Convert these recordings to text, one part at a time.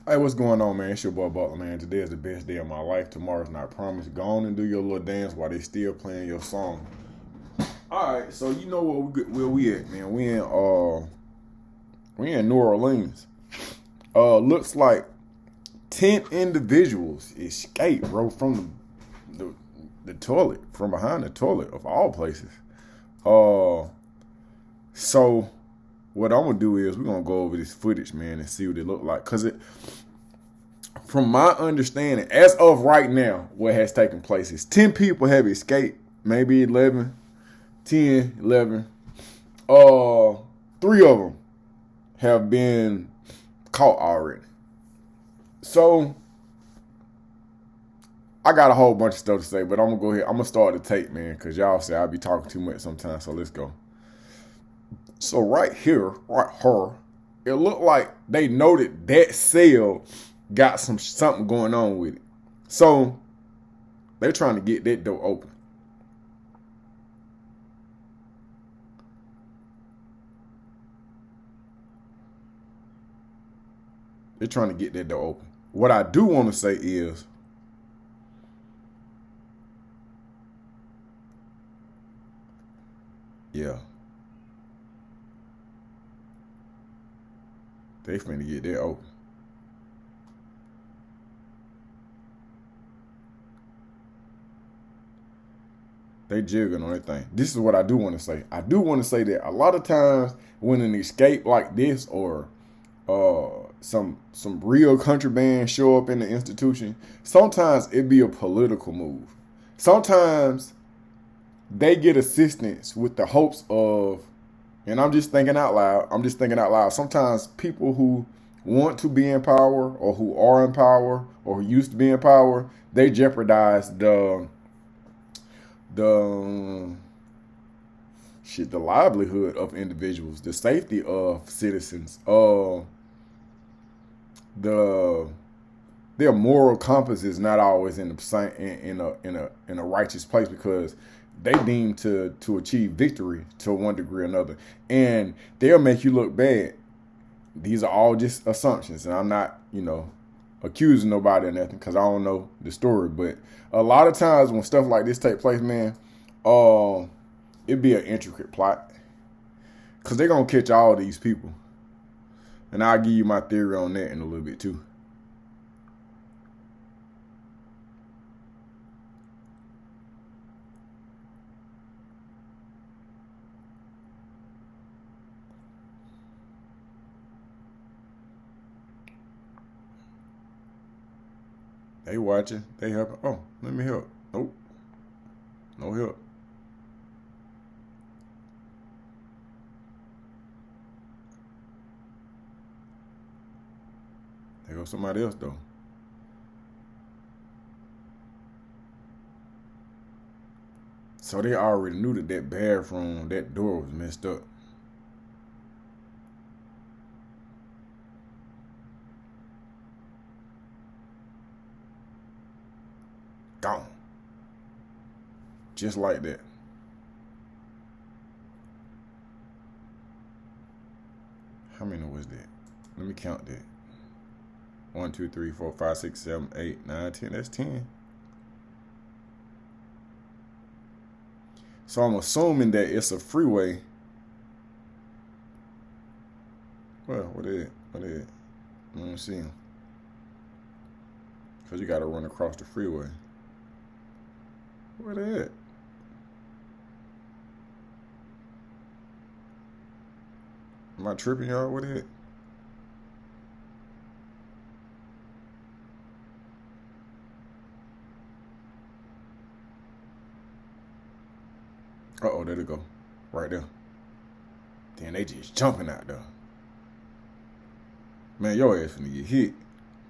Hey, what's going on, man? It's your boy Butler, man. Today is the best day of my life. Tomorrow's not promised. Go on and do your little dance while they still playing your song. All right, so you know where we at, man? We in New Orleans. Looks like 10 individuals escaped, bro, from the toilet, from behind the toilet of all places. So what I'm gonna do is we're gonna go over this footage, man, and see what it looked like. Cause from my understanding, as of right now, what has taken place is 10 people have escaped, maybe 11, 10, 11. 3 of them have been caught already. So I got a whole bunch of stuff to say, but I'm gonna go ahead. I'm gonna start the tape, man, because y'all say I be talking too much sometimes. So let's go. So right here, it looked like they noted that cell got something going on with it. So they're trying to get that door open. They're trying to get that door open. What I do want to say is, yeah, they finna get that open. They jigging on that thing. This is what I do want to say. I do want to say that a lot of times when an escape like this or some real contraband show up in the institution, sometimes it be a political move. Sometimes they get assistance with the hopes of, and I'm just thinking out loud. Sometimes people who want to be in power or who are in power or who used to be in power, they jeopardize the livelihood of individuals, the safety of citizens, their moral compass is not always in the same in a righteous place because they deem to achieve victory to one degree or another, and they'll make you look bad. These are all just assumptions, and I'm not, accusing nobody or nothing because I don't know the story. But a lot of times when stuff like this take place, man, it'd be an intricate plot because they're gonna catch all these people, and I'll give you my theory on that in a little bit too. They watching. They helping. Oh, let me help. Nope. No help. There goes somebody else, though. So they already knew that bathroom, that door was messed up. Gone. Just like that. How many was that? Let me count that. 1, 2, 3, 4, 5, 6, 7, 8, 9, 10. That's 10. So I'm assuming that it's a freeway. Well, what is it? I don't see him. Because you got to run across the freeway. Where they at? Am I tripping, y'all? Where they at? Uh-oh, there they go. Right there. Damn, they just jumping out there. Man, your ass finna get hit.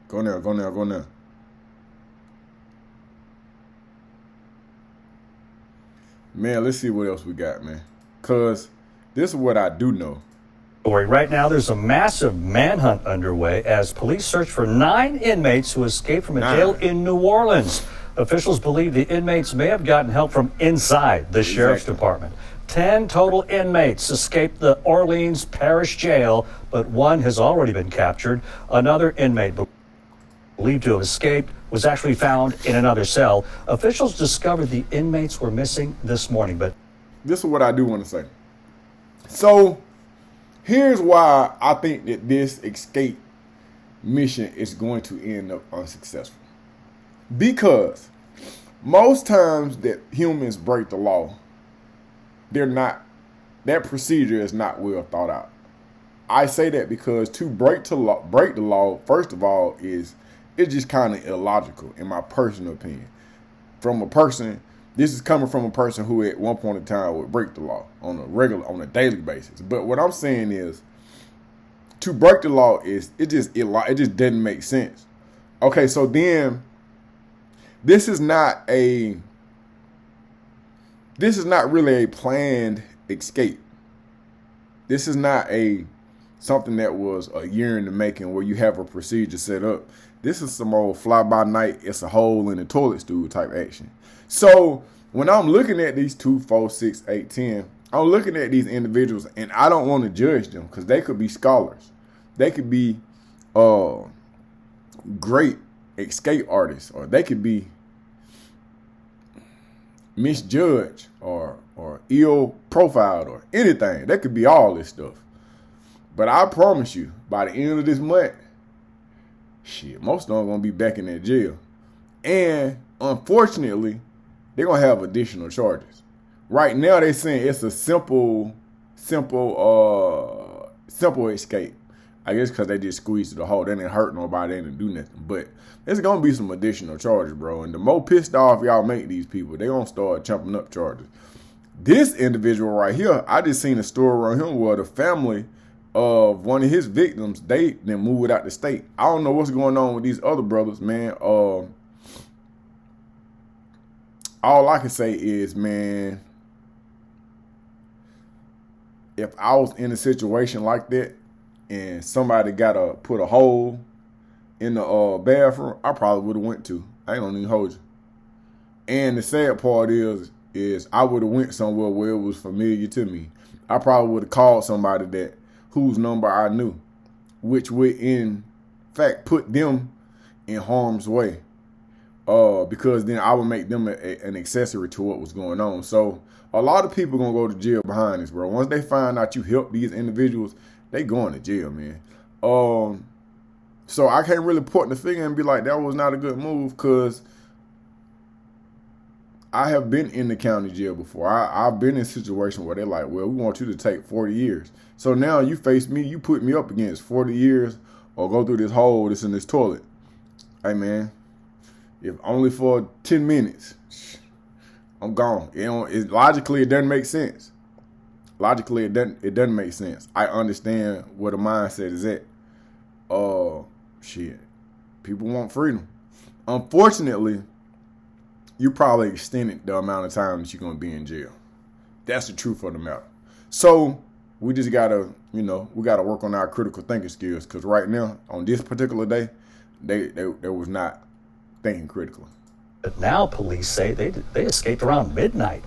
Go now. Man, let's see what else we got, man. Because this is what I do know. Right now, there's a massive manhunt underway as police search for 9 inmates who escaped from a jail in New Orleans. Officials believe the inmates may have gotten help from inside the sheriff's department. 10 total inmates escaped the Orleans Parish Jail, but one has already been captured. Another inmate believed to have escaped, was actually found in another cell. Officials discovered the inmates were missing this morning, but this is what I do want to say. So here's why I think that this escape mission is going to end up unsuccessful. Because most times that humans break the law, that procedure is not well thought out. I say that because to break the law, first of all, it's just kind of illogical in my personal opinion. This is coming from a person who at one point in time would break the law on a daily basis. But what I'm saying is, to break the law it just doesn't make sense. Okay, so then this is not really a planned escape. This is not something that was a year in the making where you have a procedure set up. This is some old fly-by-night, it's a hole in the toilet stool type action. So when I'm looking at these 2, 4, 6, 8, 10, I'm looking at these individuals and I don't want to judge them because they could be scholars. They could be great escape artists, or they could be misjudged or ill profiled or anything. That could be all this stuff. But I promise you, by the end of this month, most of them are going to be back in that jail. And unfortunately, they're going to have additional charges. Right now, they're saying it's a simple escape. I guess because they just squeezed the hole. They didn't hurt nobody. They didn't do nothing. But there's going to be some additional charges, bro. And the more pissed off y'all make these people, they're going to start jumping up charges. This individual right here, I just seen a story on him where the family of one of his victims, they then moved out the state. I don't know what's going on with these other brothers, man. All I can say is, man, if I was in a situation like that and somebody gotta put a hole in the bathroom, I probably would have went to. I ain't gonna even hold you. And the sad part is I would have went somewhere where it was familiar to me. I probably would have called somebody whose number I knew, which would in fact put them in harm's way. Because then I would make them an accessory to what was going on. So a lot of people gonna go to jail behind this, bro. Once they find out you help these individuals, they going to jail, man. So I can't really point the finger and be like, that was not a good move, because I have been in the county jail before. I've been in a situation where they're like, well, we want you to take 40 years. So now you face me, you put me up against 40 years or go through this hole that's in this toilet. Hey, man, if only for 10 minutes, I'm gone. Logically, it doesn't make sense. Logically, it doesn't make sense. I understand where the mindset is at. People want freedom. Unfortunately, you probably extended the amount of time that you're going to be in jail. That's the truth of the matter. So we just got to, we got to work on our critical thinking skills, because right now, on this particular day, they was not thinking critically. But now police say they escaped around midnight.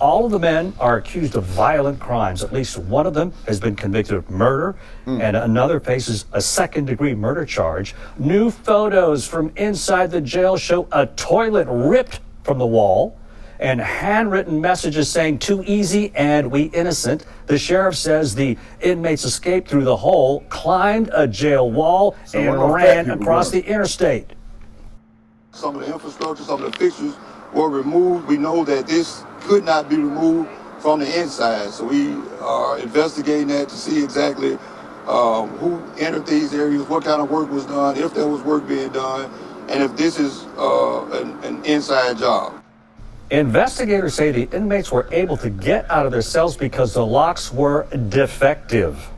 All of the men are accused of violent crimes. At least one of them has been convicted of murder, and another faces a second-degree murder charge. New photos from inside the jail show a toilet ripped from the wall and handwritten messages saying, "Too easy" and "We innocent." The sheriff says the inmates escaped through the hole, climbed a jail wall, and ran across the interstate. Some of the infrastructure, some of the fixtures were removed. We know that this could not be removed from the inside. So we are investigating that to see exactly who entered these areas, what kind of work was done, if there was work being done, and if this is an inside job. Investigators say the inmates were able to get out of their cells because the locks were defective.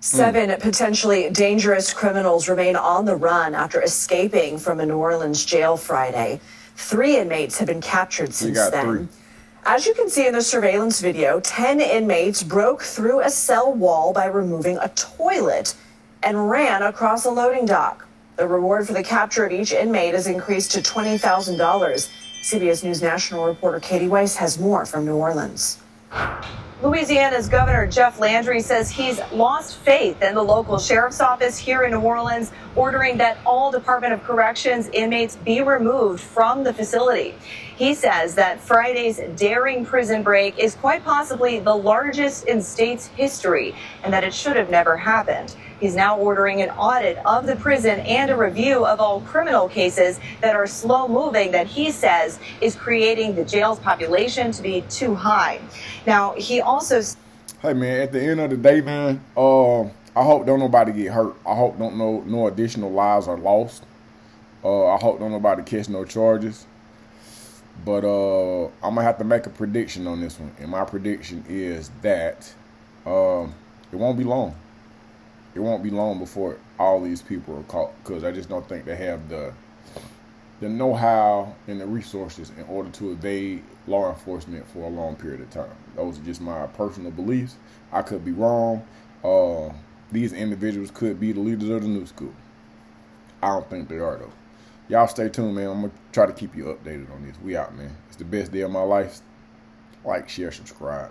7 potentially dangerous criminals remain on the run after escaping from a New Orleans jail Friday. 3 inmates have been captured since then. 3. As you can see in the surveillance video, 10 inmates broke through a cell wall by removing a toilet and ran across a loading dock. The reward for the capture of each inmate is increased to $20,000. CBS News national reporter Katie Weiss has more from New Orleans. Louisiana's Governor Jeff Landry says he's lost faith in the local sheriff's office here in New Orleans, ordering that all Department of Corrections inmates be removed from the facility. He says that Friday's daring prison break is quite possibly the largest in state's history and that it should have never happened. He's now ordering an audit of the prison and a review of all criminal cases that are slow moving that he says is creating the jail's population to be too high. Now, he also... Hey, man, at the end of the day, man, I hope don't nobody get hurt. I hope don't no additional lives are lost. I hope don't nobody catch no charges. But I'm going to have to make a prediction on this one. And my prediction is that it won't be long. It won't be long before all these people are caught, because I just don't think they have the know-how and the resources in order to evade law enforcement for a long period of time. Those are just my personal beliefs. I could be wrong. These individuals could be the leaders of the new school. I don't think they are, though. Y'all stay tuned, man. I'm going to try to keep you updated on this. We out, man. It's the best day of my life. Like, share, subscribe.